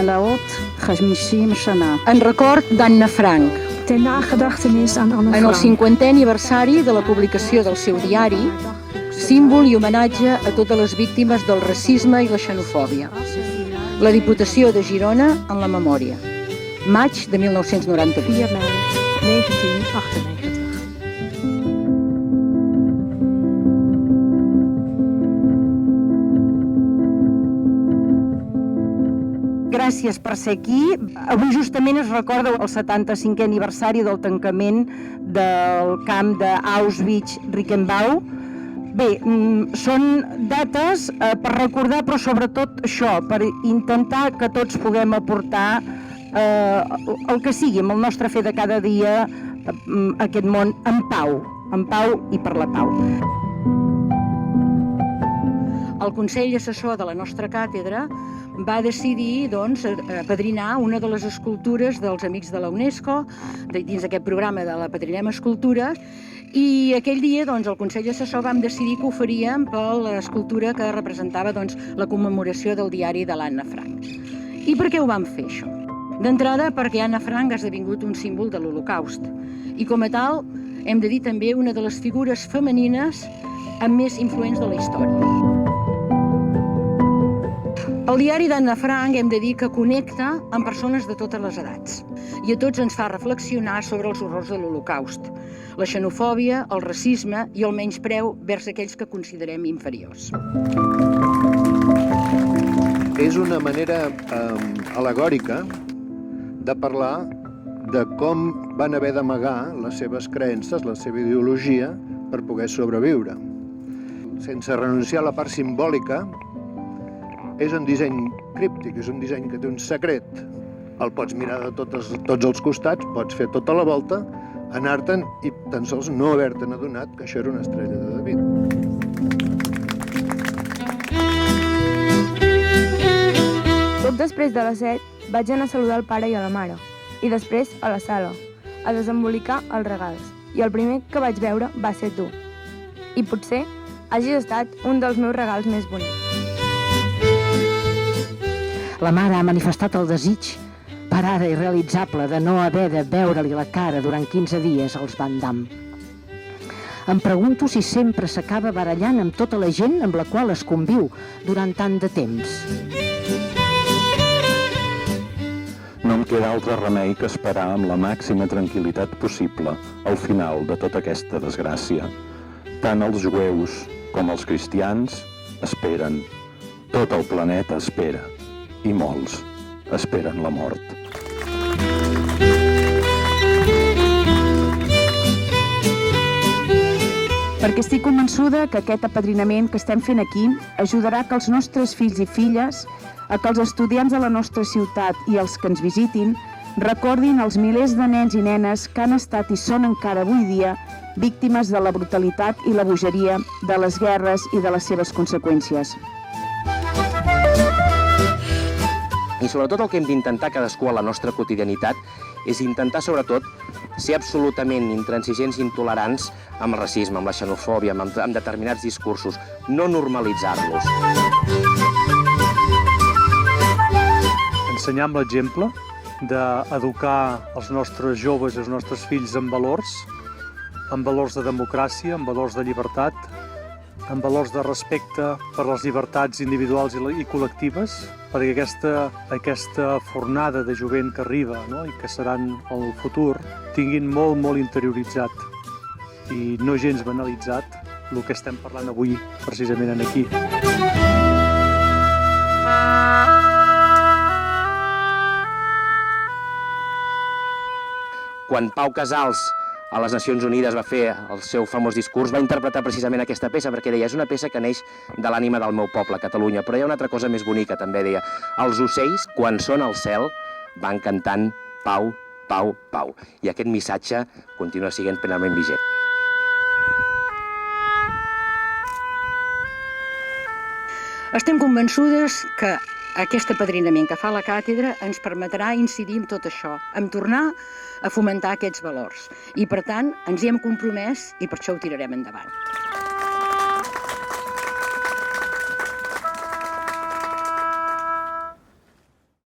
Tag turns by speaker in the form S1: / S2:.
S1: מלאות 50 שנה. En record d'Anna Frank.
S2: Ter nagedachtenis aan Anne
S1: En el
S2: Frank.
S1: 50è aniversari de la publicació del seu diari, símbol i homenatge a totes les víctimes del racisme i la xenofòbia. La Diputació de Girona en la memòria. Maig de 1998.
S2: 4 mei 1998.
S3: Gràcies per ser aquí. Avui justament es recorda el 75è aniversari del tancament del camp d'Auschwitz-Birkenau. Bé, són dates per recordar, però sobretot això, per intentar que tots puguem aportar el que sigui, amb el nostre fer de cada dia, aquest món en pau i per la pau.
S1: El Consell Assessor de la nostra càtedra va decidir apadrinar una de les escultures dels Amics de la UNESCO dins d'aquest programa de l'Apadrinem Escultures, i aquell dia el Consell Assessor vam decidir que ho faríem per l'escultura que representava la commemoració del diari de l'Anna Frank. I per què ho vam fer, això? D'entrada, perquè Anna Frank ha esdevingut un símbol de l'Holocaust i, com a tal, hem de dir també una de les figures femenines amb més influents de la història. El diari d'Anna Frank hem de dir que connecta amb persones de totes les edats i a tots ens fa reflexionar sobre els horrors de l'Holocaust, la xenofòbia, el racisme i el menyspreu vers aquells que considerem inferiors.
S4: És una manera al·legòrica de parlar de com van haver d'amagar les seves creences, la seva ideologia, per poder sobreviure. Sense renunciar a la part simbòlica, és un disseny críptic, és un disseny que té un secret. El pots mirar de tots els costats, pots fer tota la volta, anar-te'n i tan sols no haver-te'n adonat que això era una estrella de David.
S5: Poc després de les 7 vaig anar a saludar el pare i a la mare, i després a la sala, a desembolicar els regals. I el primer que vaig veure va ser tu. I potser hagis estat un dels meus regals més bonics.
S6: La mare ha manifestat el desig, per ara irrealitzable, de no haver de veure-li la cara durant 15 dies als Van Damme. Em pregunto si sempre s'acaba barallant amb tota la gent amb la qual es conviu durant tant de temps.
S7: No em queda altre remei que esperar amb la màxima tranquil·litat possible al final de tota aquesta desgràcia. Tant els jueus com els cristians esperen. Tot el planeta espera. I molts esperen la mort.
S3: Perquè estic convençuda que aquest apadrinament que estem fent aquí ajudarà que els nostres fills i filles, que els estudiants de la nostra ciutat i els que ens visitin recordin els milers de nens i nenes que han estat i són encara avui dia víctimes de la brutalitat i la bogeria de les guerres i de les seves conseqüències.
S8: I sobretot el que hem d'intentar cadascú a la nostra quotidianitat és intentar sobretot ser absolutament intransigents i intolerants amb el racisme, amb la xenofòbia, amb determinats discursos, no normalitzar-los.
S9: Ensenyar amb l'exemple d'educar els nostres joves i els nostres fills en valors de democràcia, en valors de llibertat, en valors de respecte per les llibertats individuals i col·lectives, perquè aquesta fornada de jovent que arriba, no? I que seran el futur, tinguin molt, molt interioritzat i no gens banalitzat el que estem parlant avui, precisament aquí.
S8: Quan Pau Casals a les Nacions Unides va fer el seu famós discurs, va interpretar precisament aquesta peça, perquè deia, és una peça que neix de l'ànima del meu poble, Catalunya, però hi ha una altra cosa més bonica, també deia, els ocells, quan són al cel, van cantant pau, pau, pau. I aquest missatge continua sent plenament vigent.
S1: Estem convençudes que aquest apadrinament que fa la càtedra ens permetrà incidir en tot això, en tornar a fomentar aquests valors. I, per tant, ens hi hem compromès i per això ho tirarem endavant.